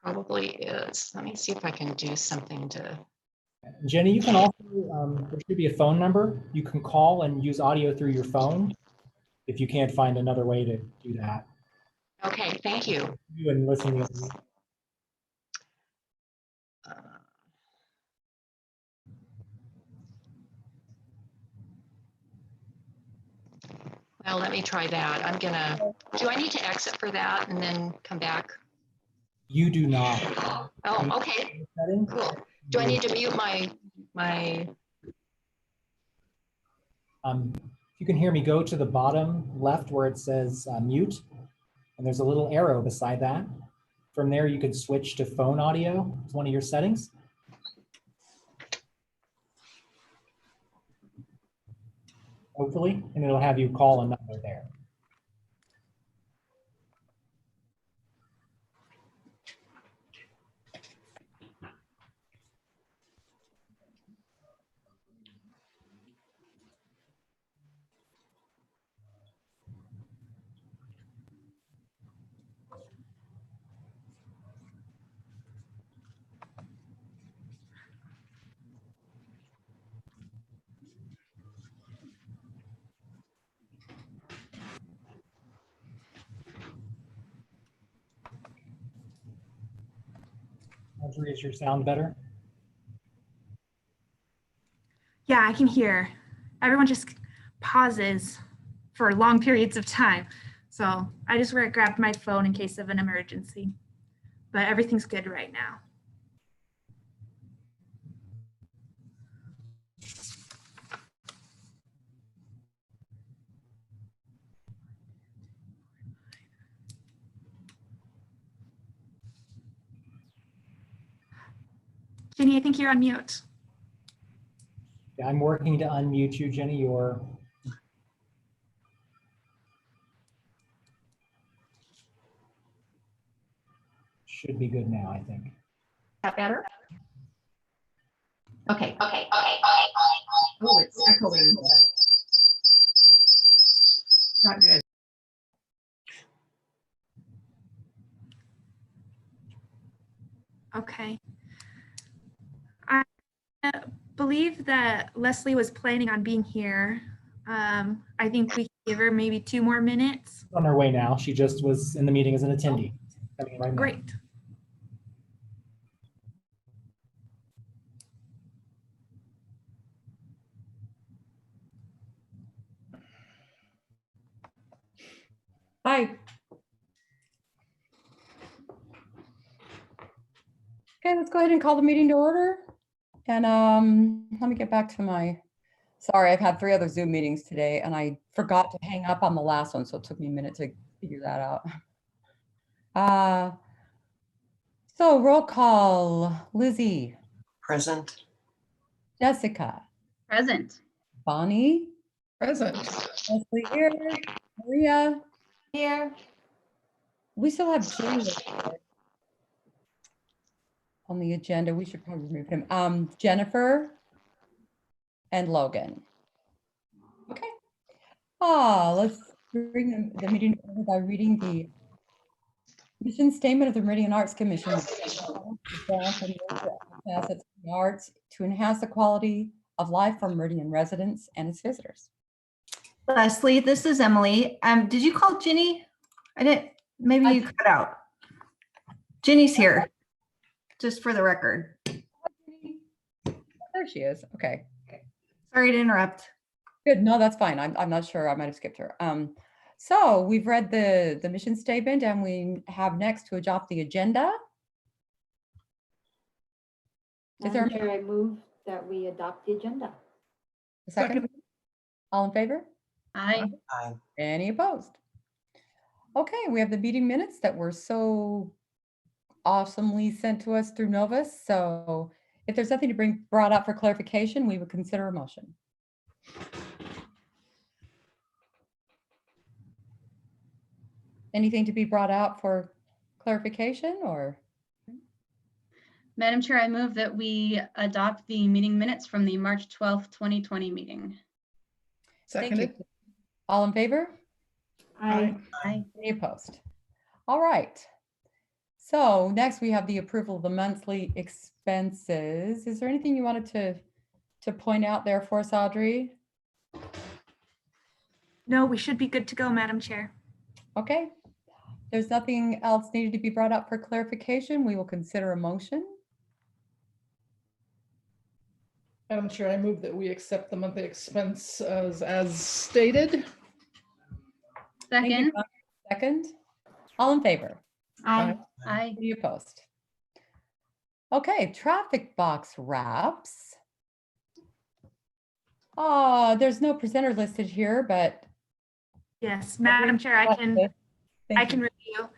Probably is. Let me see if I can do something to. Jenny, you can also, there should be a phone number. You can call and use audio through your phone if you can't find another way to do that. Okay, thank you. You and listen to Well, let me try that. I'm gonna, do I need to exit for that and then come back? You do not. Oh, okay, Setting. cool. Do I need to mute my, If you can hear me, go to the bottom left where it says mute, and there's a little arrow beside that. From there, you could switch to phone audio. It's one of your settings. Hopefully, and it'll have you call a number there. Audrey, is your sound better? Yeah, I can hear. Everyone just pauses for long periods of time. So I just grabbed my phone in case of an emergency, but everything's good right now. Jenny, I think you're on mute. Yeah, I'm working to unmute you, Jenny. You're should be good now, I think. that better? Okay. Oh, it's echoing. Not good. Okay. I believe that Leslie was planning on being here. I think we can give her maybe 2 more minutes. On her way now. She just was in the meeting as an attendee. Coming right now. Great. Hi. Okay, let's go ahead and call the meeting to order. And let me get back to my, sorry, I've had 3 other Zoom meetings today and I forgot to hang up on the last one, so it took me a minute to figure that out. So roll call, Lizzie. Present. Jessica. Present. Bonnie. Present. Leslie here. Maria. Here. We still have Jay on the agenda. We should probably remove him. Jennifer and Logan. Okay. Let's bring the meeting over by reading the mission statement of the Meridian Arts Commission. Assets in the arts to enhance the quality of life for Meridian residents and its visitors. Leslie, this is Emily. Did you call Ginny? I didn't, maybe you cut out. Ginny's here, just for the record. There she is. Okay. Sorry to interrupt. Good. No, that's fine. I'm not sure. I might have skipped her. So we've read the mission statement and we have next to adopt the agenda. Madam Chair, I move that we adopt the agenda. A second? All in favor? Aye. Aye. Any opposed? Okay, we have the meeting minutes that were so awesomely sent to us through Novus. So if there's something to bring brought up for clarification, we would consider a motion. Anything to be brought out for clarification or? Madam Chair, I move that we adopt the meeting minutes from the March 12th, 2020 meeting. Thank you. All in favor? Aye. Aye. Any opposed? All right. So next we have the approval of the monthly expenses. Is there anything you wanted to point out there for us, Audrey? No, we should be good to go, Madam Chair. Okay. There's nothing else needed to be brought up for clarification. We will consider a motion. Madam Chair, I move that we accept the monthly expense as stated. Thank you, Second, Bonnie. Second. All in favor? I I, Any opposed? Okay, traffic box wraps. There's no presenter listed here, but Yes, Madam Chair, I can Thank you. review.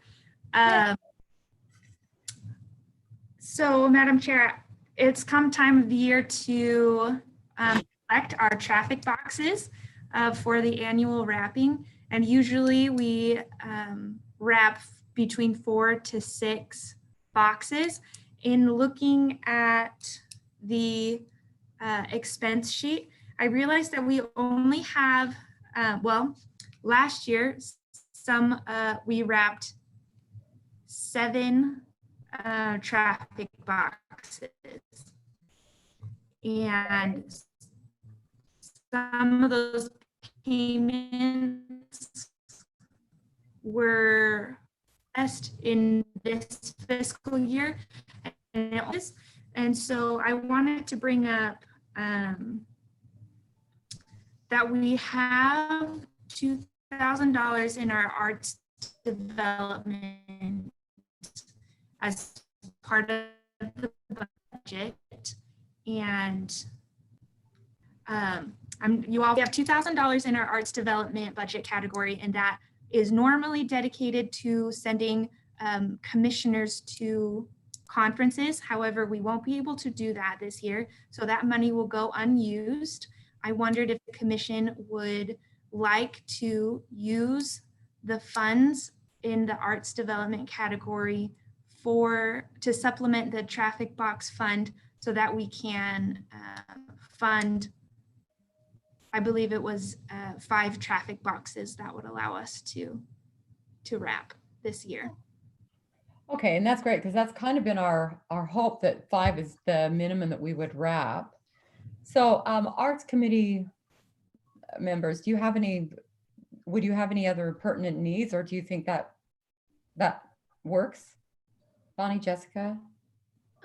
So, Madam Chair, it's come time of the year to collect our traffic boxes for the annual wrapping. And usually we wrap between 4 to 6 boxes. In looking at the expense sheet, I realized that we only have, last year, we wrapped 7 traffic boxes. And some of those payments were assessed in this fiscal year. And so I wanted to bring up that we have $2,000 in our arts development as part of the budget. And we have $2,000 in our arts development budget category, and that is normally dedicated to sending commissioners to conferences. However, we won't be able to do that this year, so that money will go unused. I wondered if the commission would like to use the funds in the arts development category to supplement the traffic box fund so that we can fund, I believe it was 5 traffic boxes that would allow us to wrap this year. Okay, and that's great because that's kind of been our hope that 5 is the minimum that we would wrap. So Arts Committee members, would you have any other pertinent needs, or do you think that works? Bonnie, Jessica?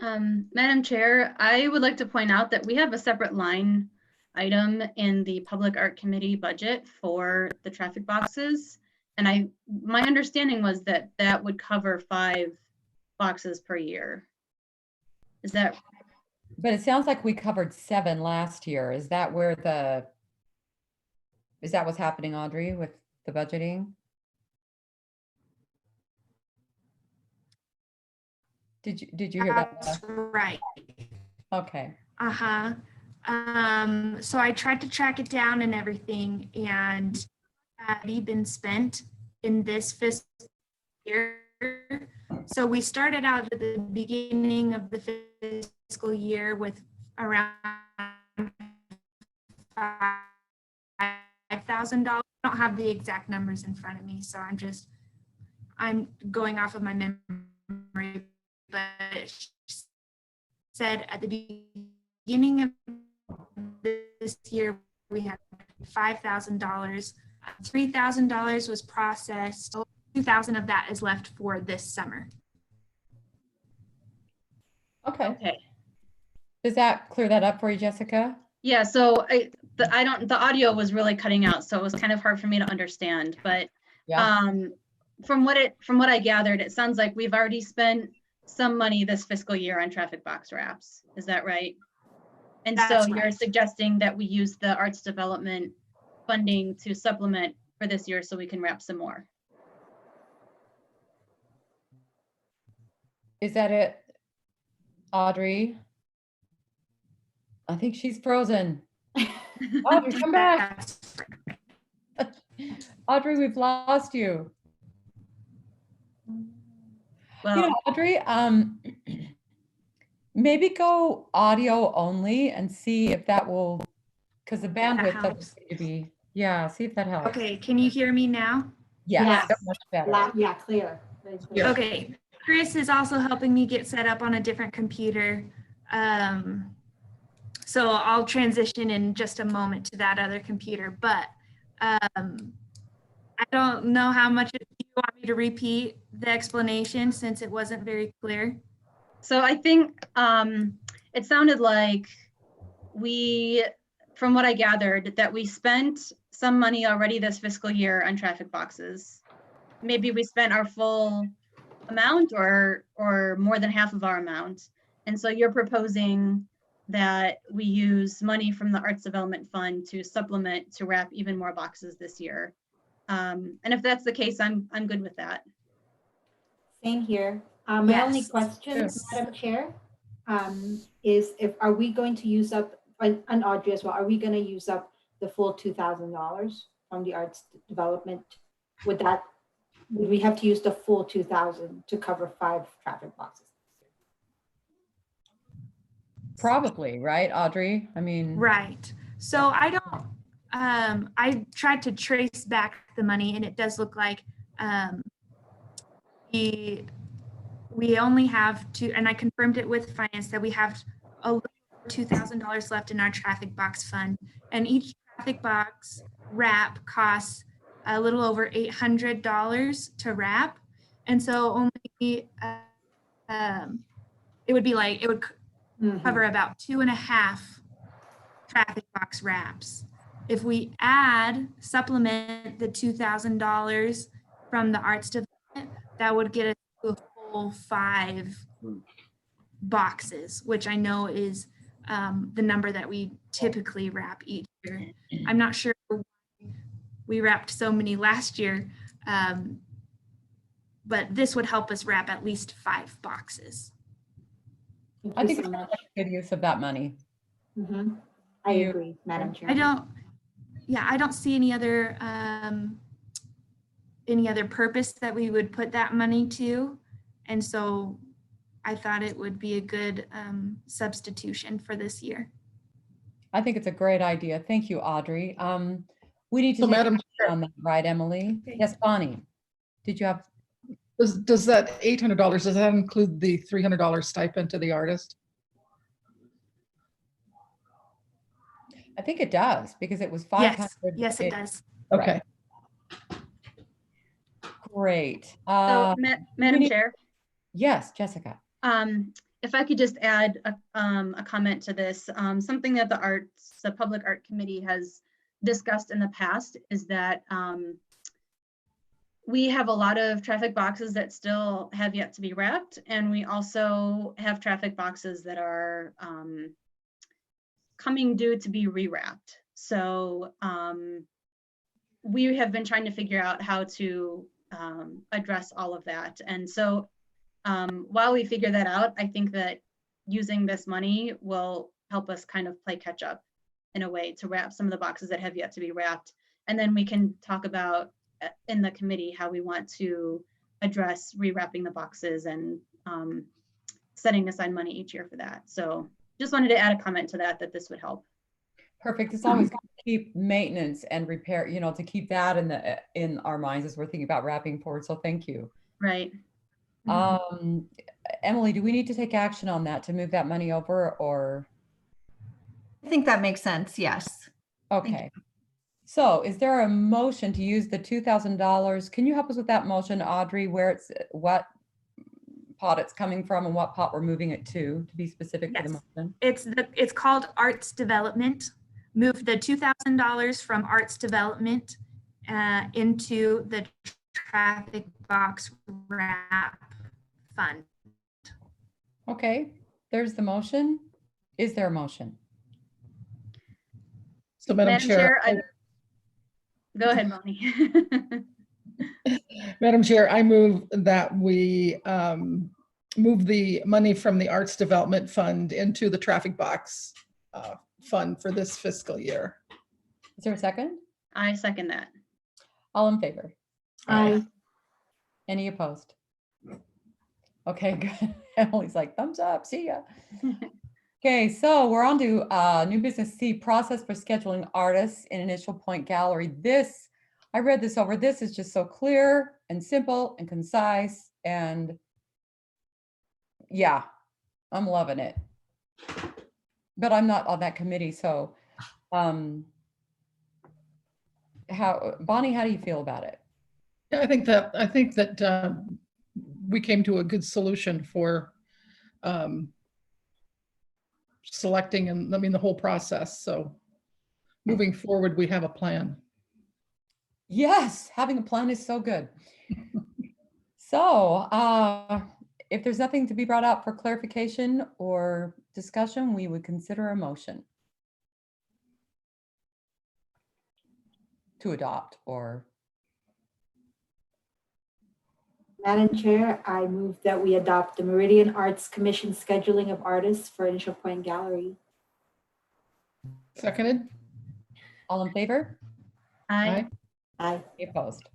Madam Chair, I would like to point out that we have a separate line item in the Public Art Committee budget for the traffic boxes. And my understanding was that that would cover 5 boxes per year. Is that? But it sounds like we covered 7 last year. Is that what's happening, Audrey, with the budgeting? Did you hear that? That's right. Okay. So I tried to track it down and everything, and already been spent in this fiscal year. So we started out at the beginning of the fiscal year with around $5,000. I don't have the exact numbers in front of me, so I'm going off of my memory, but it said at the beginning of this year, we had $5,000. $3,000 was processed. $2,000 of that is left for this summer. Okay. Does that clear that up for you, Jessica? Yeah, so the audio was really cutting out, so it was kind of hard for me to understand. But Yeah. from what I gathered, it sounds like we've already spent some money this fiscal year on traffic box wraps. Is that right? And That's so you're right. suggesting that we use the arts development funding to supplement for this year so we can wrap some more. Is that it, Audrey? I think she's frozen. Audrey, come back. Audrey, we've lost you. Well, Audrey, maybe go audio only and see if that will, because the bandwidth doesn't helps. seem to be, see if that helps. Okay, can you hear me now? Yes, Yes. much better. Yeah, clear. Very clear. Okay, Chris is also helping me get set up on a different computer. So I'll transition in just a moment to that other computer, but I don't know how much you want me to repeat the explanation since it wasn't very clear. So I think it sounded like from what I gathered, that we spent some money already this fiscal year on traffic boxes. Maybe we spent our full amount or more than half of our amount. And so you're proposing that we use money from the Arts Development Fund to supplement to wrap even more boxes this year. And if that's the case, I'm good with that. Same here. My only Yes. question, Yes. Madam Chair, is are we going to use up, and Audrey as well, are we going to use up the full $2,000 from the arts development? Would we have to use the full 2,000 to cover 5 traffic boxes? Probably, right, Audrey? I mean, Right. So I don't, I tried to trace back the money and it does look like we only have to, and I confirmed it with finance that we have a little over $2,000 left in our traffic box fund. And each traffic box wrap costs a little over $800 to wrap. And so only, it would be like, it would cover about 2.5 traffic box wraps. If we supplement the $2,000 from the arts development, that would get us to a full 5 boxes, which I know is the number that we typically wrap each year. I'm not sure we wrapped so many last year, but this would help us wrap at least 5 boxes. I think it's a good use of that money. I agree, Madam Chair. I don't see any other purpose that we would put that money to. And so I thought it would be a good substitution for this year. I think it's a great idea. Thank you, Audrey. We need to So, take Madam action on that, right, Emily? Okay. Yes, Bonnie. Did you have? Does that $800, does that include the $300 stipend to the artist? I think it does because it was Yes, 500. yes, it does. Okay. Great. So, Madam need- Chair, Yes, Jessica. if I could just add a comment to this, something that the Public Art Committee has discussed in the past is that we have a lot of traffic boxes that still have yet to be wrapped, and we also have traffic boxes that are coming due to be rewrapped. So we have been trying to figure out how to address all of that. And so while we figure that out, I think that using this money will help us kind of play catch up in a way to wrap some of the boxes that have yet to be wrapped. And then we can talk about in the committee how we want to address rewrapping the boxes and setting aside money each year for that. So just wanted to add a comment to that this would help. Perfect. It's always good to keep maintenance and repair, to keep that in our minds as we're thinking about wrapping forward. So thank you. Right. Emily, do we need to take action on that to move that money over or? I think that makes sense. Yes. Okay. So is there a motion to use the $2,000? Can you help us with that motion, Audrey, what pot it's coming from and what pot we're moving it to be specific for the Yes. motion? It's called Arts Development. Move the $2,000 from Arts Development into the traffic box wrap fund. Okay, there's the motion. Is there a motion? So Madam Chair, Go ahead, Bonnie. Madam Chair, I move that we move the money from the Arts Development Fund into the traffic box fund for this fiscal year. Is there a second? I second that. All in favor? Aye. Any opposed? Okay, good. Emily's like, thumbs up, see ya. Okay, so we're on to new business C, process for scheduling artists in Initial Point Gallery. I read this over. This is just so clear and simple and concise. And yeah, I'm loving it. But I'm not on that committee, so Bonnie, how do you feel about it? Yeah, I think that we came to a good solution for selecting and I mean the whole process. So moving forward, we have a plan. Yes, having a plan is so good. So, if there's nothing to be brought up for clarification or discussion, we would consider a motion to adopt or Madam Chair, I move that we adopt the Meridian Arts Commission scheduling of artists for Initial Point Gallery. Seconded? all in favor? I, Aye. Any opposed?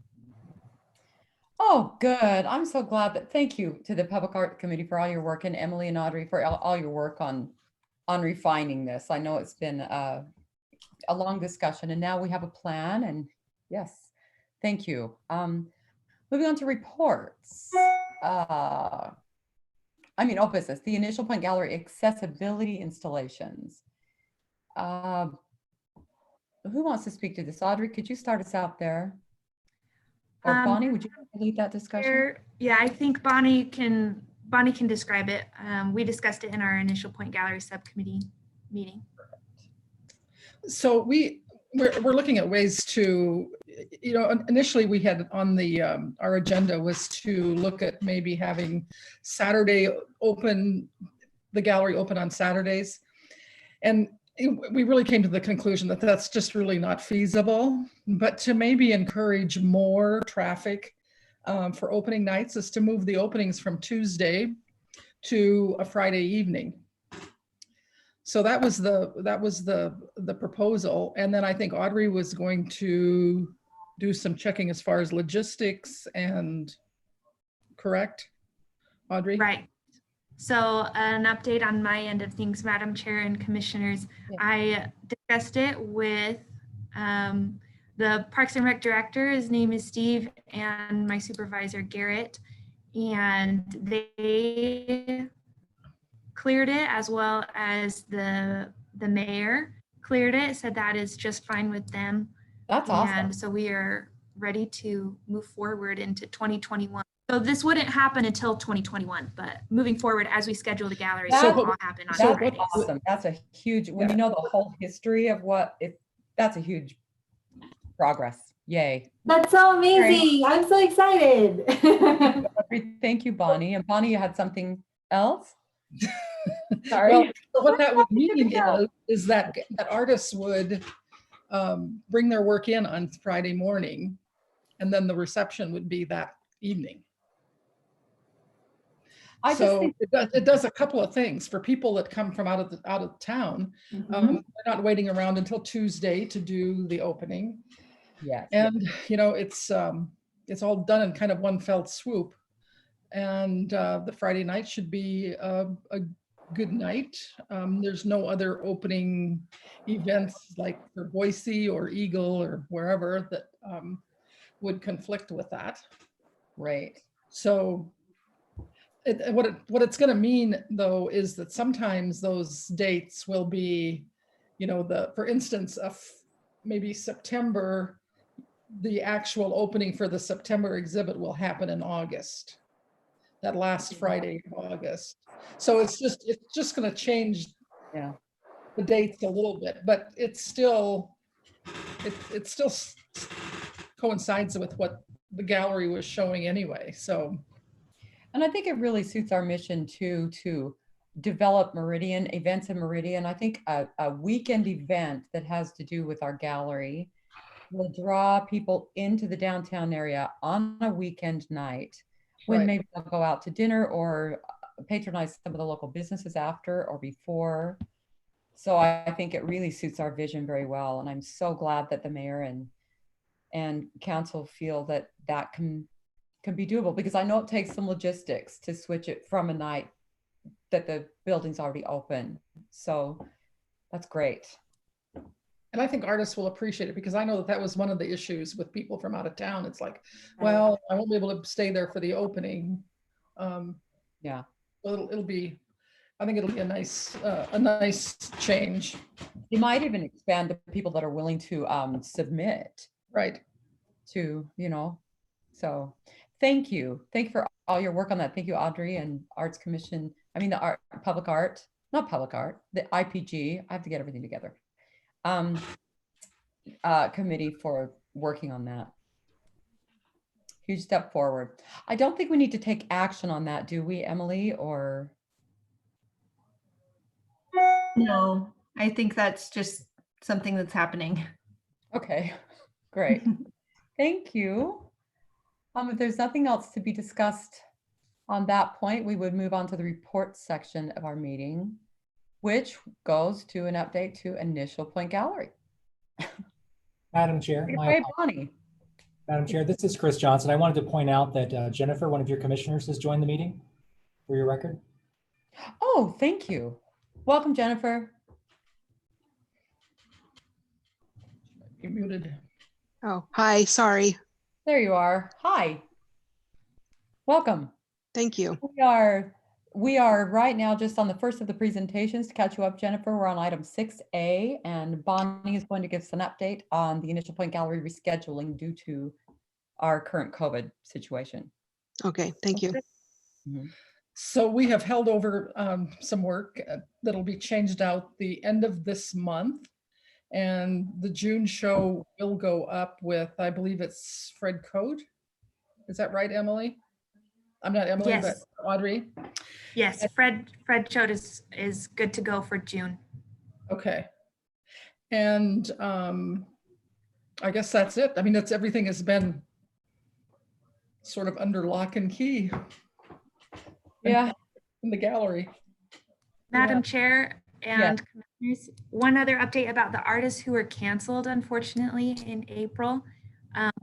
Oh, good. I'm so glad that, thank you to the Public Art Committee for all your work and Emily and Audrey for all your work on refining this. I know it's been a long discussion and now we have a plan and yes, thank you. Moving on to reports. Old business, the Initial Point Gallery accessibility installations. Who wants to speak to this? Audrey, could you start us out there? Or Bonnie, would you like to lead that discussion? Yeah, I think Bonnie can describe it. We discussed it in our Initial Point Gallery subcommittee meeting. So we're looking at ways to, initially we had on the our agenda was to look at maybe having Saturday open, the gallery open on Saturdays. And we really came to the conclusion that that's just really not feasible, but to maybe encourage more traffic for opening nights is to move the openings from Tuesday to a Friday evening. So that was the proposal. And then I think Audrey was going to do some checking as far as logistics and correct, Audrey? Right. So an update on my end of things, Madam Chair and Commissioners. Yeah. I discussed it with the Parks and Rec Director. His name is Steve, and my supervisor, Garrett. And they cleared it, as well as the mayor cleared it, said that is just fine with them. That's awesome. And so we are ready to move forward into 2021. So this wouldn't happen until 2021, but moving forward as we schedule the gallery, So it will all happen on That's Fridays. awesome. That's a huge, when you know the whole history of that's a huge progress. Yay. That's so amazing. I'm so excited. Thank you, Bonnie. And Bonnie, you had something else? Sorry. Well, so what that would mean is that artists would bring their work in on Friday morning, and then the reception would be that evening. So it does a couple of things for people that come from out of town. They're not waiting around until Tuesday to do the opening. Yes. And it's all done in kind of one fell swoop. And the Friday night should be a good night. There's no other opening events like for Boise or Eagle or wherever that would conflict with that. Right. So what it's going to mean though is that sometimes those dates will be, for instance, maybe September, the actual opening for the September exhibit will happen in August, that last Friday of August. So it's just going to change the dates a little bit, but it still coincides with what the gallery was showing anyway. So, and I think it really suits our mission to develop Meridian events in Meridian. I think a weekend event that has to do with our gallery will draw people into the downtown area on a weekend night when right. maybe they'll go out to dinner or patronize some of the local businesses after or before. So I think it really suits our vision very well. And I'm so glad that the mayor and council feel that can be doable, because I know it takes some logistics to switch it from a night that the building's already open. So that's great. And I think artists will appreciate it, because I know that was one of the issues with people from out of town. It's like, well, I won't be able to stay there for the opening. Yeah. it'll be, I think it'll be a nice change. You might even expand the people that are willing to submit Right. to, so thank you. Thank you for all your work on that. Thank you, Audrey, and Arts Commission. I mean, the Public Art, not Public Art, the IPG. I have to get everything together. Committee for working on that. Huge step forward. I don't think we need to take action on that, do we, Emily? Or No, I think that's just something that's happening. okay, great. Thank you. If there's nothing else to be discussed on that point, we would move on to the report section of our meeting, which goes to an update to Initial Point Gallery. Madam Chair, Hey, Bonnie. Madam Chair, this is Chris Johnson. I wanted to point out that Jennifer, one of your commissioners, has joined the meeting for your record. Oh, thank you. Welcome, Jennifer. You're muted. Oh, hi, sorry. There you are. Hi. Welcome. Thank you. We are right now just on the first of the presentations. To catch you up, Jennifer, we're on item 6A, and Bonnie is going to give us an update on the Initial Point Gallery rescheduling due to our current COVID situation. Okay, thank you. So we have held over some work that'll be changed out the end of this month. And the June show will go up with, I believe it's Fred Code. Is that right, Emily? I'm not Emily, Yes. but Audrey. Yes, Fred Choate is good to go for June. Okay. And I guess that's it. I mean, everything has been sort of under lock and key. Yeah. In the gallery. Madam Yeah. Chair and Commissioners, one other update about the artists who were canceled, unfortunately, in April.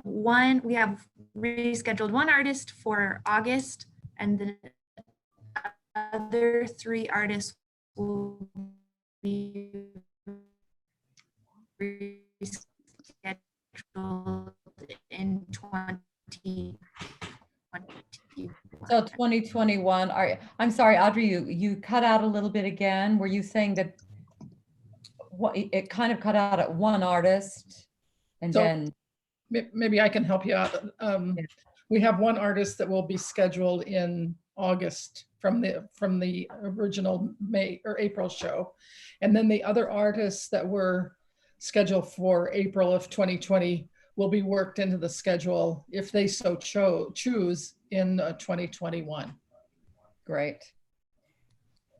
We have rescheduled one artist for August, and the other 3 artists will be rescheduled in 2020. So 2021, I'm sorry, Audrey, you cut out a little bit again. Were you saying that it kind of cut out at one artist and So, then? Maybe I can help you out. We have one artist that will be scheduled in August from the original May or April show. And then the other artists that were scheduled for April of 2020 will be worked into the schedule if they so choose in 2021. Great.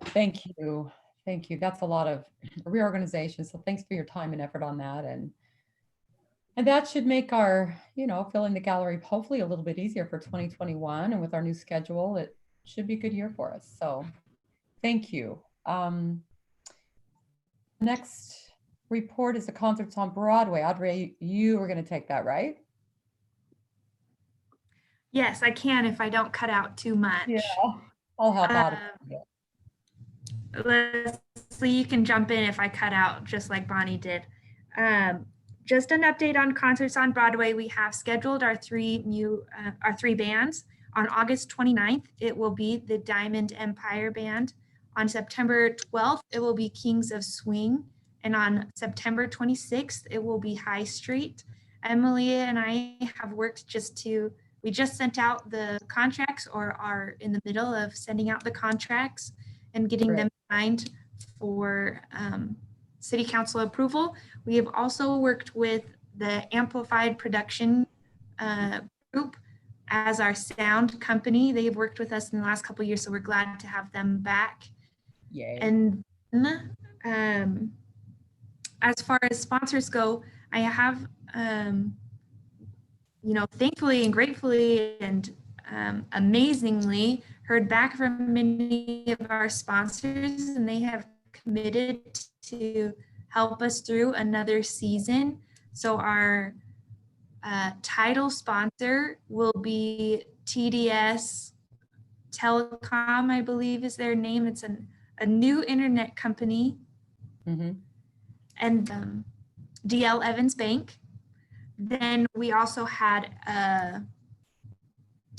Thank you. Thank you. That's a lot of reorganization. So thanks for your time and effort on that. And that should make our, filling the gallery hopefully a little bit easier for 2021. And with our new schedule, it should be a good year for us. So thank you. Next report is the concerts on Broadway. Audrey, you were going to take that, right? Yes, I can if I don't cut out too much. Yeah, I'll help out. Leslie, you can jump in if I cut out, just like Bonnie did. Just an update on concerts on Broadway. We have scheduled our 3 bands. On August 29th, it will be the Diamond Empire Band. On September 12th, it will be Kings of Swing. And on September 26th, it will be High Street. Emily and I have worked we just sent out the contracts, or are in the middle of sending out the contracts and getting them signed for City Council approval. We have also worked with the Amplified Production Group as our sound company. They have worked with us in the last couple of years, so we're glad to have them back. Yay. And as far as sponsors go, I have, thankfully and gratefully and amazingly heard back from many of our sponsors, and they have committed to help us through another season. So our title sponsor will be TDS Telecom, I believe is their name. It's a new internet company. Mm-hmm. And DL Evans Bank. Then we also had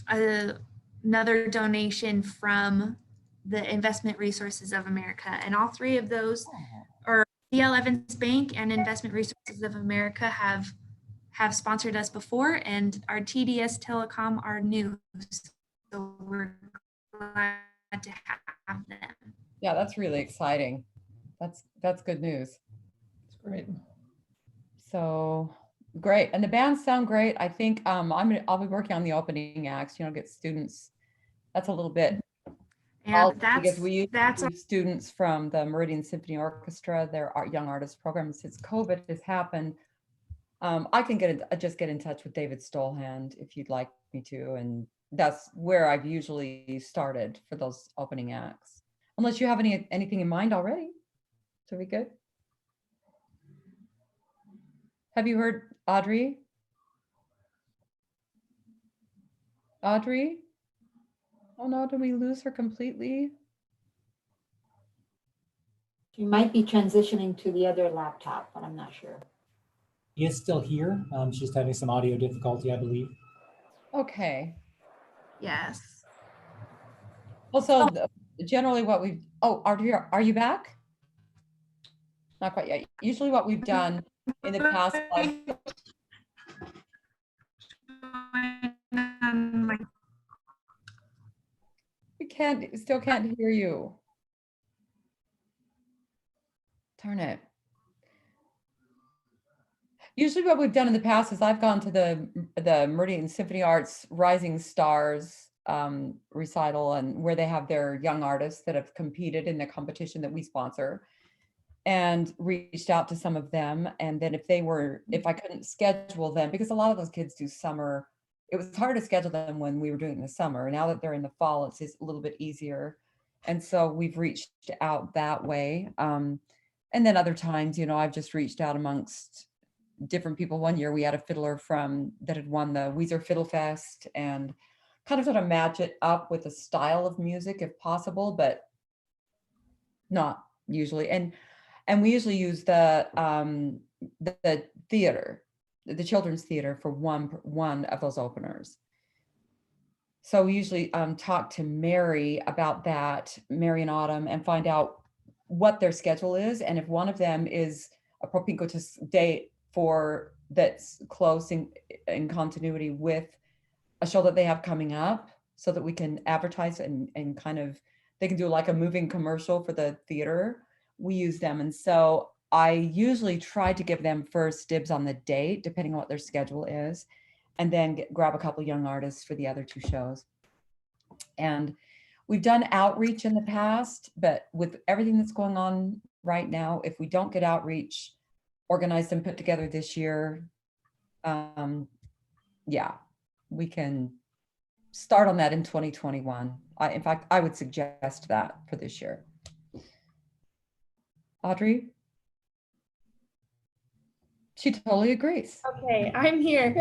another donation from the Investment Resources of America. And all three of those, or DL Evans Bank and Investment Resources of America, have sponsored us before, and our TDS Telecom are new. So we're glad to have them. Yeah, that's really exciting. That's good news. It's great. So great. And the bands sound great. I think I'll be working on the opening acts, get students. That's a little bit And because we that's use students from the Meridian Symphony Orchestra, their young artist program. Since COVID has happened, I can just get in touch with David Stolhand if you'd like me to. And that's where I've usually started for those opening acts. Unless you have anything in mind already. So we good? Have you heard Audrey? Audrey? Oh no, did we lose her completely? She might be transitioning to the other laptop, but I'm not sure. He is still here. She's having some audio difficulty, I believe. Okay. yes. Also, generally what Audrey, are you back? Not quite yet. Usually what we've done in the past, like, we still can't hear you. Darn it. Usually what we've done in the past is I've gone to the Meridian Symphony Arts Rising Stars recital, and where they have their young artists that have competed in the competition that we sponsor, and reached out to some of them. And then if I couldn't schedule them, because a lot of those kids do summer, it was hard to schedule them when we were doing the summer. Now that they're in the fall, it's just a little bit easier. And so we've reached out that way. And then other times, I've just reached out amongst different people. One year we had a fiddler that had won the Weezer Fiddle Fest, and kind of sort of match it up with a style of music if possible, but not usually. And we usually use the theater, the children's theater, for one of those openers. So we usually talk to Mary about that, Mary and Autumn, and find out what their schedule is, and if one of them is a propinquitous date that's close in continuity with a show that they have coming up, so that we can advertise and kind of, they can do like a moving commercial for the theater. We use them. And so I usually try to give them first dibs on the date, depending on what their schedule is, and then grab a couple young artists for the other two shows. And we've done outreach in the past, but with everything that's going on right now, if we don't get outreach organized and put together this year, yeah, we can start on that in 2021. In fact, I would suggest that for this year. Audrey? She totally agrees. Okay, I'm here.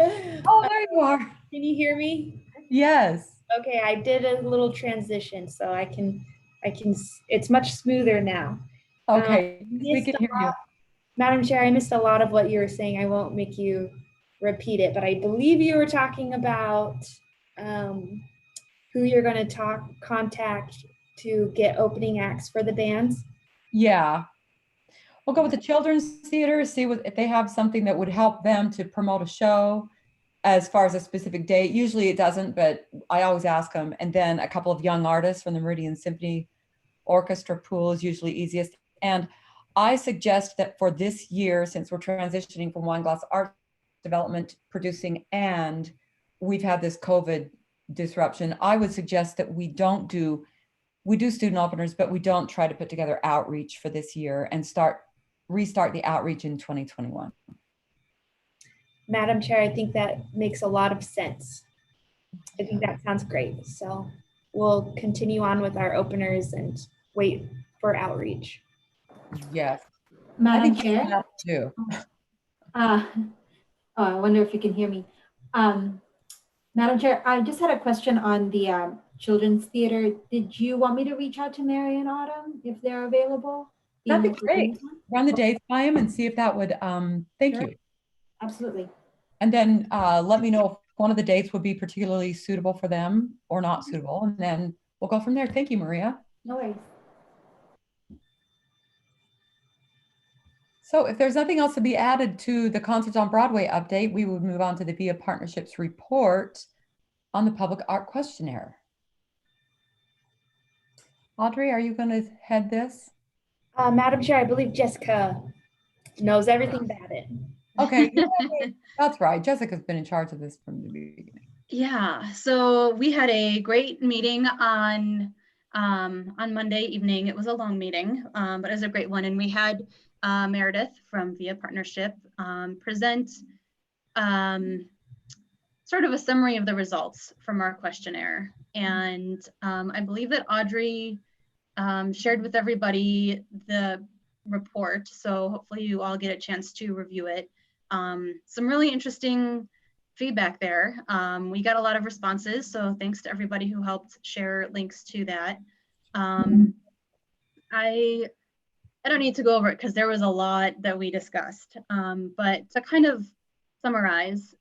Oh, there you are. Can you hear me? Yes. Okay, I did a little transition, so I can, it's much smoother now. Okay, we can hear you. Madam Chair, I missed a lot of what you were saying. I won't make you repeat it, but I believe you were talking about who you're going to contact to get opening acts for the bands. Yeah. We'll go with the Children's Theater, see if they have something that would help them to promote a show as far as a specific date. Usually it doesn't, but I always ask them. And then a couple of young artists from the Meridian Symphony Orchestra pool is usually easiest. And I suggest that for this year, since we're transitioning from Wine Glass Art Development producing, and we've had this COVID disruption, I would suggest that we do student openers, but we don't try to put together outreach for this year and restart the outreach in 2021. Madam Chair, I think that makes a lot of sense. I think that sounds great. So we'll continue on with our openers and wait for outreach. Yes. Madam Chair? Too. Oh, I wonder if you can hear me. Madam Chair, I just had a question on the Children's Theater. Did you want me to reach out to Mary and Autumn if they're available? That'd be great. Run the dates by him and see if that would, thank you. Absolutely. And then let me know if one of the dates would be particularly suitable for them or not suitable. And then we'll go from there. Thank you, Maria. No worries. So if there's nothing else to be added to the Concerts on Broadway update, we would move on to the VIA Partnerships report on the public art questionnaire. Audrey, are you going to head this? Madam Chair, I believe Jessica knows everything about it. Okay, that's right. Jessica's been in charge of this from the beginning. Yeah, so we had a great meeting on Monday evening. It was a long meeting, but it was a great one. And we had Meredith from VIA Partnership present sort of a summary of the results from our questionnaire. And I believe that Audrey shared with everybody the report. So hopefully you all get a chance to review it. Some really interesting feedback there. We got a lot of responses, so thanks to everybody who helped share links to that. I don't need to go over it because there was a lot that we discussed, but to kind of summarize,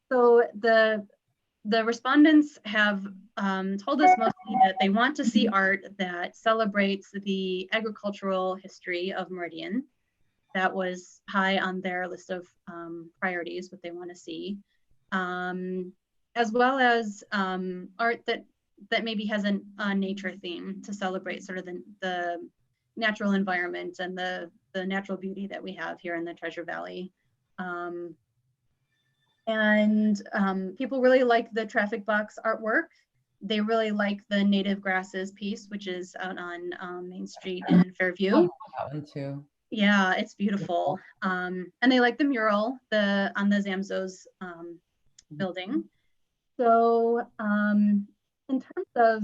so the respondents have told us mostly that they want to see art that celebrates the agricultural history of Meridian. That was high on their list of priorities, what they want to see, as well as art that maybe has a nature theme to celebrate sort of the natural environment and the natural beauty that we have here in the Treasure Valley. People really like the traffic box artwork. They really like the native grasses piece, which is out on Main Street in Fairview. Oh, that one too. Yeah, it's beautiful. And they like the mural on the Zamzo's building. So in terms of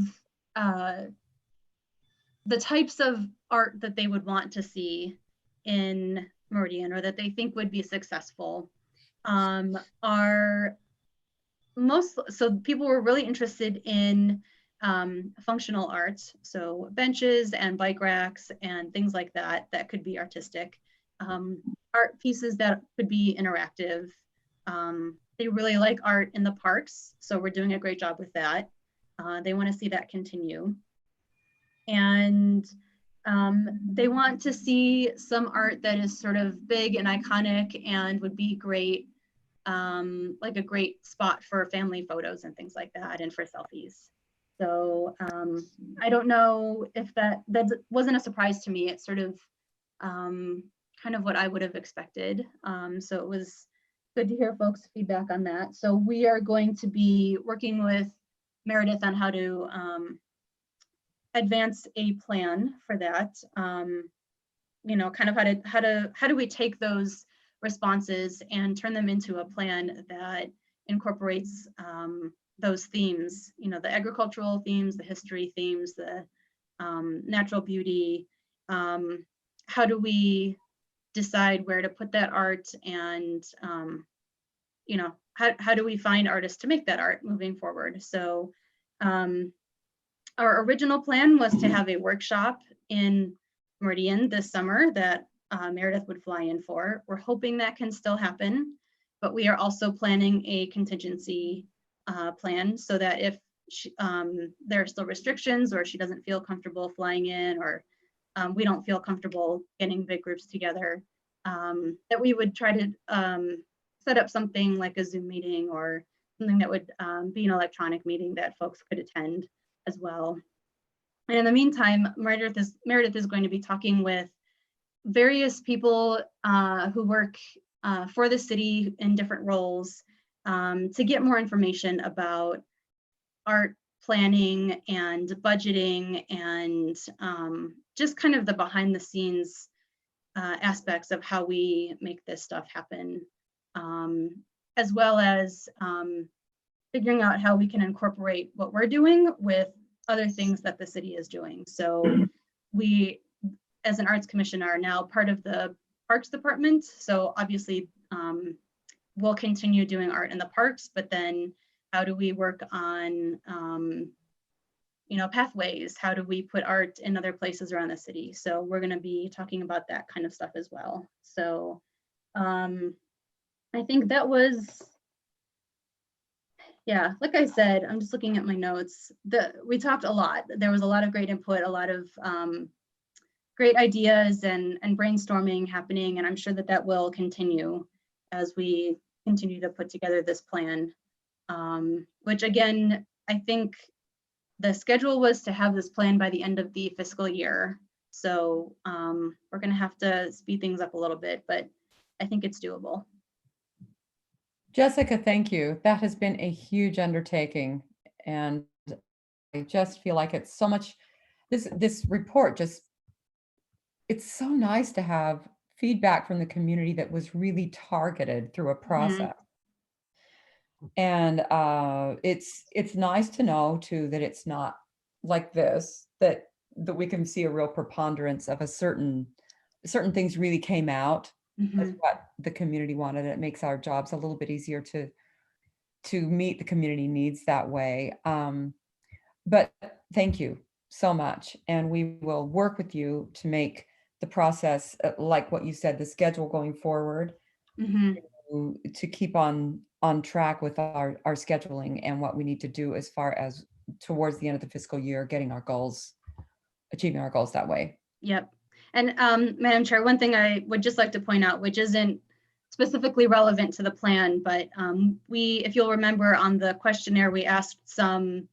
the types of art that they would want to see in Meridian or that they think would be successful so people were really interested in functional art, so benches and bike racks and things like that that could be artistic, art pieces that could be interactive. They really like art in the parks, so we're doing a great job with that. They want to see that continue. And they want to see some art that is sort of big and iconic and would be great, like a great spot for family photos and things like that, and for selfies. So I don't know if that wasn't a surprise to me. It's sort of kind of what I would have expected. So it was good to hear folks' feedback on that. So we are going to be working with Meredith on how to advance a plan for that. You know, kind of how do we take those responses and turn them into a plan that incorporates those themes, you know, the agricultural themes, the history themes, the natural beauty. How do we decide where to put that art, and you know, how do we find artists to make that art moving forward? So our original plan was to have a workshop in Meridian this summer that Meredith would fly in for. We're hoping that can still happen, but we are also planning a contingency plan so that if there are still restrictions, or she doesn't feel comfortable flying in, or we don't feel comfortable getting big groups together, that we would try to set up something like a Zoom meeting or something that would be an electronic meeting that folks could attend as well. And in the meantime, Meredith is going to be talking with various people who work for the city in different roles to get more information about art planning and budgeting and just kind of the behind the scenes aspects of how we make this stuff happen, as well as figuring out how we can incorporate what we're doing with other things that the city is doing. So we, as an arts commission, are now part of the parks department. So obviously we'll continue doing art in the parks, but then how do we work on you know, pathways? How do we put art in other places around the city? So we're going to be talking about that kind of stuff as well. So I think that was Yeah, like I said, I'm just looking at my notes. We talked a lot. There was a lot of great input, a lot of great ideas and brainstorming happening. And I'm sure that that will continue as we continue to put together this plan. Which again, I think the schedule was to have this plan by the end of the fiscal year. So we're gonna have to speed things up a little bit, but I think it's doable. Jessica, thank you. That has been a huge undertaking. And I just feel like it's so much, this report just, it's so nice to have feedback from the community that was really targeted through a process. And it's nice to know too that it's not like this, that we can see a real preponderance of certain things really came out as what the community wanted. It makes our jobs a little bit easier to meet the community needs that way. But thank you so much. And we will work with you to make the process, like what you said, the schedule going forward, to keep on track with our scheduling and what we need to do as far as towards the end of the fiscal year, getting our goals, achieving our goals that way. Yep. And Madam Chair, one thing I would just like to point out, which isn't specifically relevant to the plan, but if you'll remember on the questionnaire, we asked some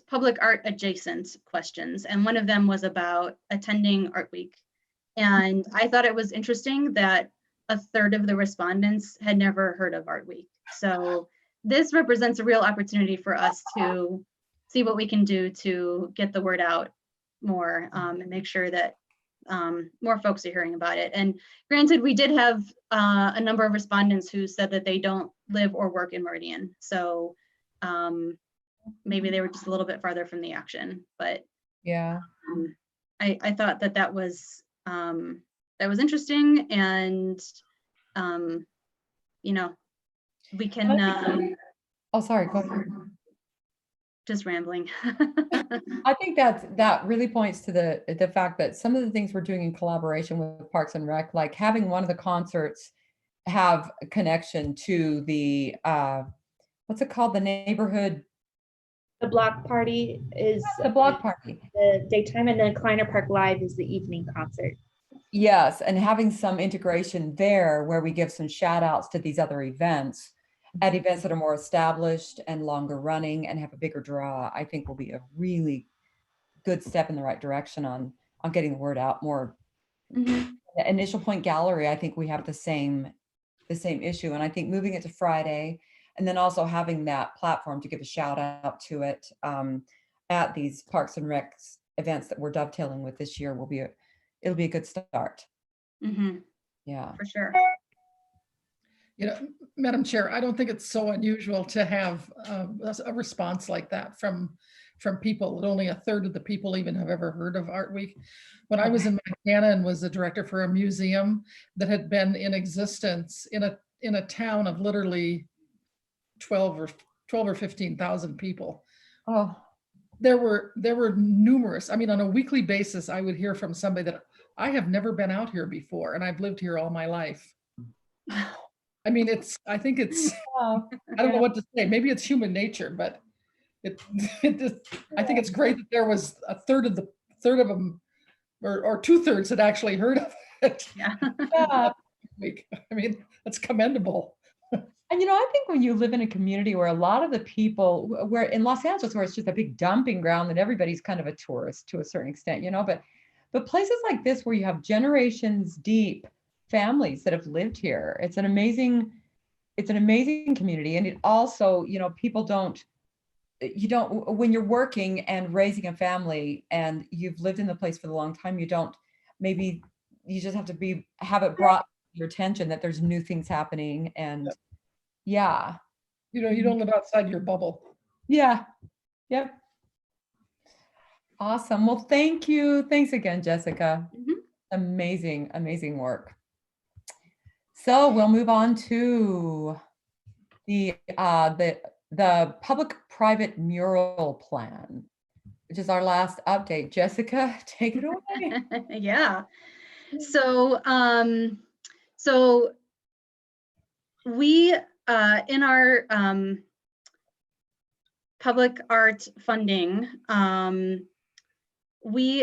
public art adjacent questions. And one of them was about attending Art Week. And I thought it was interesting that a third of the respondents had never heard of Art Week. So this represents a real opportunity for us to see what we can do to get the word out more and make sure that more folks are hearing about it. And granted, we did have a number of respondents who said that they don't live or work in Meridian. So maybe they were just a little bit farther from the action, but yeah, I thought that was interesting, and you know, we can oh, sorry, go ahead. Just rambling. I think that really points to the fact that some of the things we're doing in collaboration with Parks and Rec, like having one of the concerts have a connection to the what's it called, the neighborhood. The block party is the block party, the daytime, and then Kleiner Park Live is the evening concert. Yes, and having some integration there where we give some shout outs to these other events at events that are more established and longer running and have a bigger draw, I think will be a really good step in the right direction on getting the word out more. The Initial Point Gallery, I think we have the same issue. And I think moving it to Friday and then also having that platform to give a shout out to it at these Parks and Rec events that we're dovetailing with this year it'll be a good start. Yeah, for sure. You know, Madam Chair, I don't think it's so unusual to have a response like that from people that only a third of the people even have ever heard of Art Week. When I was in Montana and was the director for a museum that had been in existence in a town of literally 12 or 15,000 people. Oh, there were numerous. I mean, on a weekly basis, I would hear from somebody that I have never been out here before, and I've lived here all my life. I mean, I think it's, I don't know what to say. Maybe it's human nature, but I think it's great that there was a third of them, or 2/3 had actually heard of it. Yeah. I mean, that's commendable. And you know, I think when you live in a community where a lot of the people, where in Los Angeles, where it's just a big dumping ground that everybody's kind of a tourist to a certain extent, you know, but places like this where you have generations deep families that have lived here, it's an amazing community. And it also, you know, people when you're working and raising a family and you've lived in the place for a long time, you just have to have it brought to your attention that there's new things happening. And yeah, you know, you don't live outside your bubble. Yeah. Yep. Awesome. Well, thank you. Thanks again, Jessica. Amazing work. So we'll move on to the public-private mural plan, which is our last update. Jessica, take it away. Yeah. So we in our public art funding,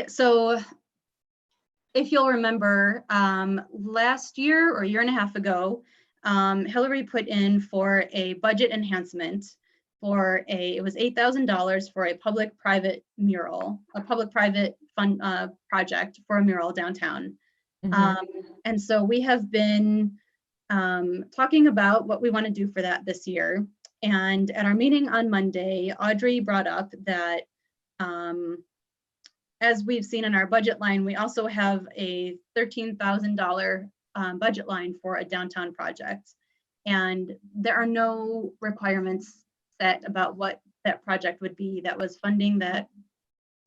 so if you'll remember, last year or a year and a half ago, Hillary put in for a budget enhancement for it was $8,000 for a public-private mural, a public-private fund project for a mural downtown. And so we have been talking about what we want to do for that this year. And at our meeting on Monday, Audrey brought up that as we've seen in our budget line, we also have a $13,000 budget line for a downtown project. And there are no requirements set about what that project would be. That was funding that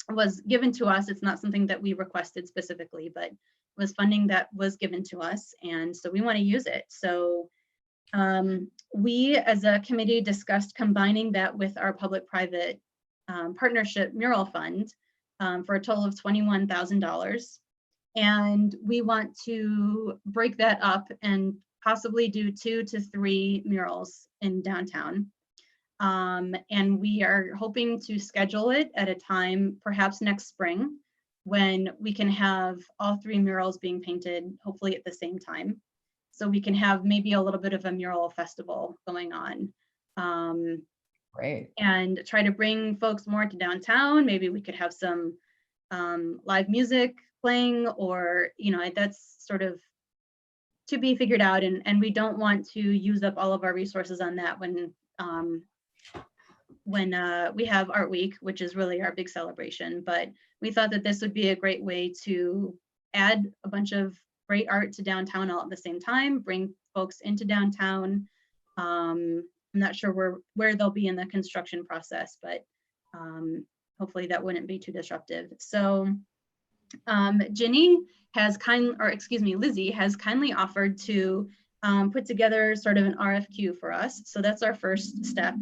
was given to us. It's not something that we requested specifically, but was funding that was given to us. And so we want to use it. So we as a committee discussed combining that with our public-private partnership mural fund for a total of $21,000. And we want to break that up and possibly do 2 to 3 murals in downtown. And we are hoping to schedule it at a time, perhaps next spring, when we can have all 3 murals being painted, hopefully at the same time. So we can have maybe a little bit of a mural festival going on. Great. And try to bring folks more to downtown. Maybe we could have some live music playing, or, you know, that's sort of to be figured out. And we don't want to use up all of our resources on that when we have Art Week, which is really our big celebration. But we thought that this would be a great way to add a bunch of great art to downtown all at the same time, bring folks into downtown. I'm not sure where they'll be in the construction process, but hopefully that wouldn't be too disruptive. So Lizzie has kindly offered to put together sort of an RFQ for us. So that's our first step.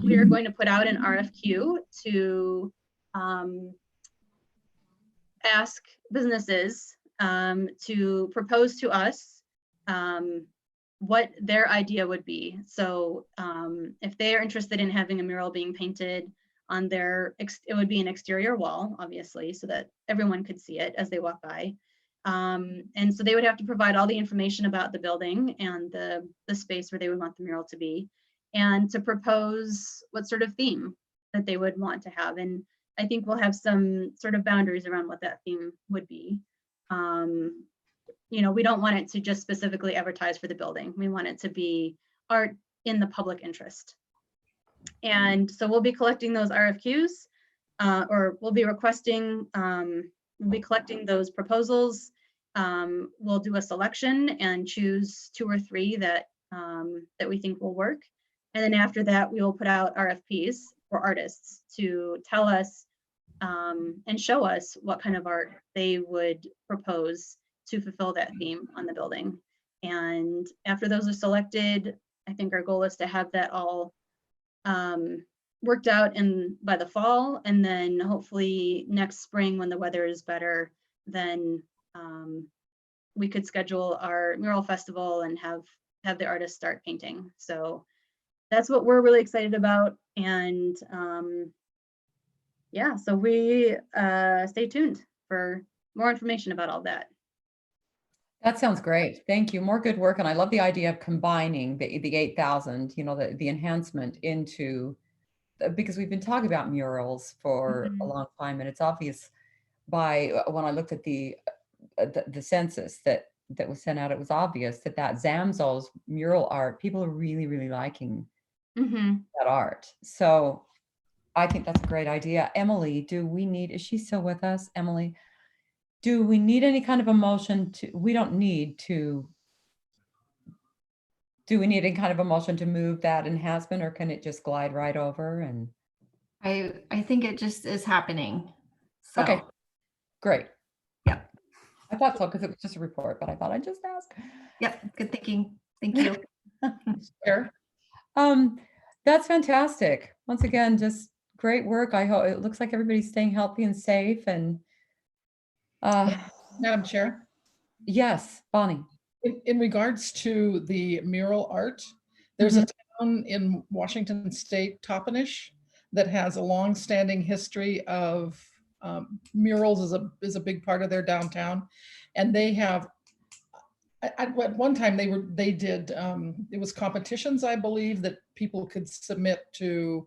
We are going to put out an RFQ to ask businesses to propose to us what their idea would be. So if they are interested in having a mural being painted on their, it would be an exterior wall, obviously, so that everyone could see it as they walk by. And so they would have to provide all the information about the building and the space where they would want the mural to be, and to propose what sort of theme that they would want to have. And I think we'll have some sort of boundaries around what that theme would be. You know, we don't want it to just specifically advertise for the building. We want it to be art in the public interest. And so we'll be collecting those RFQs, or we'll be requesting, we'll be collecting those proposals. We'll do a selection and choose 2 or 3 that that we think will work. And then after that, we will put out RFPs for artists to tell us and show us what kind of art they would propose to fulfill that theme on the building. And after those are selected, I think our goal is to have that all worked out by the fall, and then hopefully next spring, when the weather is better, then we could schedule our mural festival and have the artists start painting. So that's what we're really excited about. And yeah, so we stay tuned for more information about all that. That sounds great. Thank you. More good work. And I love the idea of combining the 8,000, you know, the enhancement into, because we've been talking about murals for a long time. And it's obvious when I looked at the census that was sent out, it was obvious that Zamzows mural art, people are really, really liking that art. So I think that's a great idea. Emily, is she still with us? Emily, do we need any kind of a motion to, do we need any kind of a motion to move that enhancement, or can it just glide right over? And I think it just is happening. So. Okay, great. Yeah. I thought so, because it was just a report, but I thought I'd just ask. Yep, good thinking. Thank you. Sure. That's fantastic. Once again, just great work. I hope it looks like everybody's staying healthy and safe. And Madam Chair? yes, Bonnie. In regards to the mural art, There's a town in Washington State, Toppenish, that has a long-standing history of murals is a big part of their downtown. And they have, at one time they did, it was competitions, I believe, that people could submit to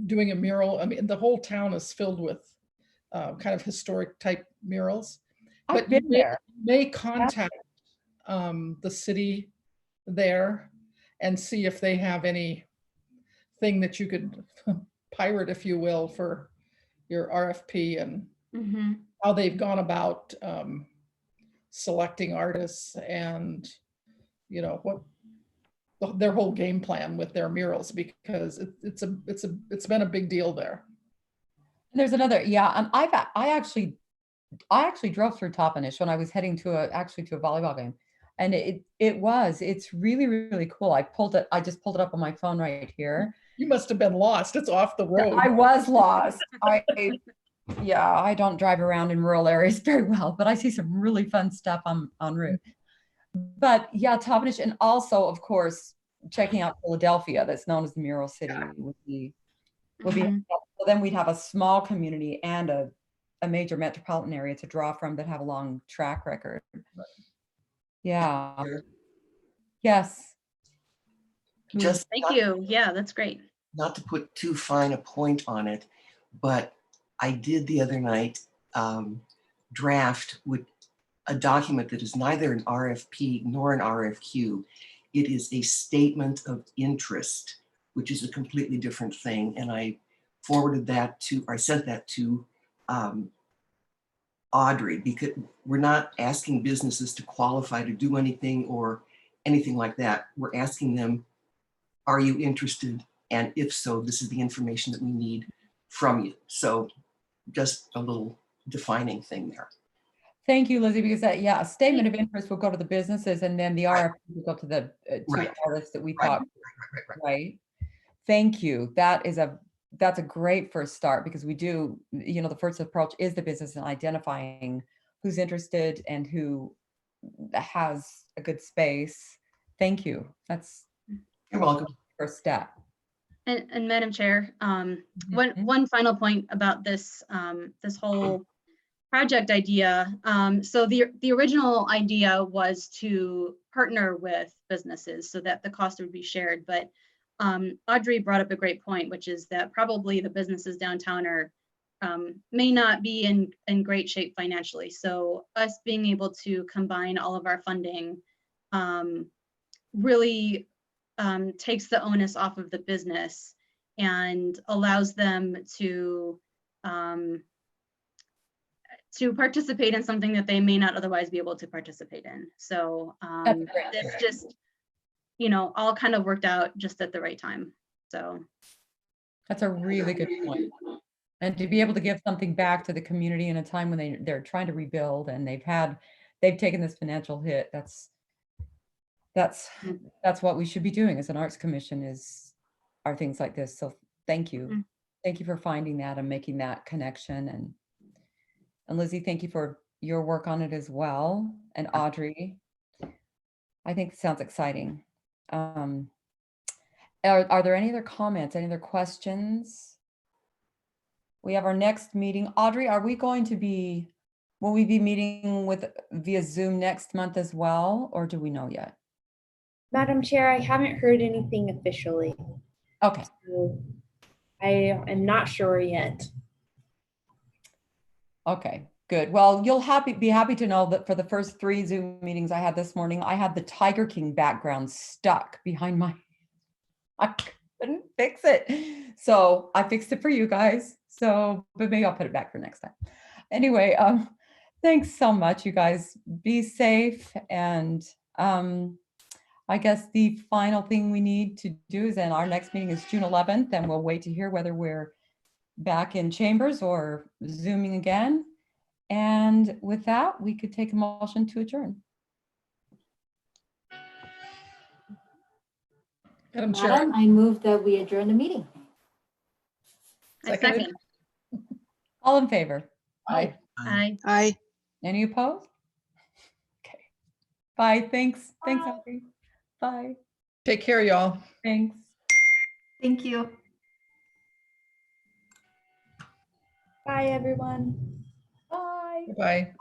doing a mural. I mean, the whole town is filled with kind of historic type murals. I've But been there. may contact the city there and see if they have anything that you could pirate, if you will, for your RFP, and how they've gone about selecting artists, and what their whole game plan with their murals, because it's been a big deal there. There's another, yeah. I actually drove through Toppenish when I was heading to a volleyball game, and it's really, really cool. I just pulled it up on my phone right here. You must have been lost. It's off the road. I was lost. I don't drive around in rural areas very well, but I see some really fun stuff en route. But yeah, Toppenish, and also, of course, checking out Philadelphia, that's known as the Mural City, would be so then we'd have a small community and a major metropolitan area to draw from that have a long track record. Yeah. Yes. Just Thank you. Yeah, that's great. not to put too fine a point on it, but I did the other night draft with a document that is neither an RFP nor an RFQ. It is a statement of interest, which is a completely different thing. And I forwarded that to, or I sent that to Audrey, because we're not asking businesses to qualify to do anything or anything like that. We're asking them, are you interested? And if so, this is the information that we need from you. So just a little defining thing there. Thank you, Lizzie, because a statement of interest will go to the businesses, and then the RFP will go to the two artists that we thought. Right. Thank you. That's a great first start, because we do, the first approach is the business and identifying who's interested and who has a good space. Thank you. You're welcome. First step. And Madam Chair, one final point about this this whole project idea. So the original idea was to partner with businesses so that the cost would be shared. But Audrey brought up a great point, which is that probably the businesses downtown are may not be in great shape financially. So us being able to combine all of our funding really takes the onus off of the business and allows them to participate in something that they may not otherwise be able to participate in. So it's just, all kind of worked out just at the right time. So that's a really good point. And to be able to give something back to the community in a time when they're trying to rebuild and they've taken this financial hit, that's what we should be doing as an arts commission, are things like this. So thank you. Thank you for finding that and making that connection. And Lizzie, thank you for your work on it as well. And Audrey, I think it sounds exciting. Are there any other comments, any other questions? We have our next meeting. Audrey, will we be meeting via Zoom next month as well, or do we know yet? Madam Chair, I haven't heard anything officially. Okay. So I am not sure yet. Okay, good. Well, you'll be happy to know that for the first 3 Zoom meetings I had this morning, I had the Tiger King background stuck behind I couldn't fix it. So I fixed it for you guys. So, but maybe I'll put it back for next time. Anyway, thanks so much, you guys. Be safe. And I guess the final thing we need to do is, our next meeting is June 11th, and we'll wait to hear whether we're back in chambers or Zooming again. And with that, we could take a motion to adjourn. Madam Chair. I move that we adjourn the meeting. I second. All in favor? Aye. Aye. Aye. Any opposed? Okay. Bye. Thanks. Thanks, Audrey. Bye. Take care, y'all. Thanks. Thank you. Bye, everyone. Bye. Bye.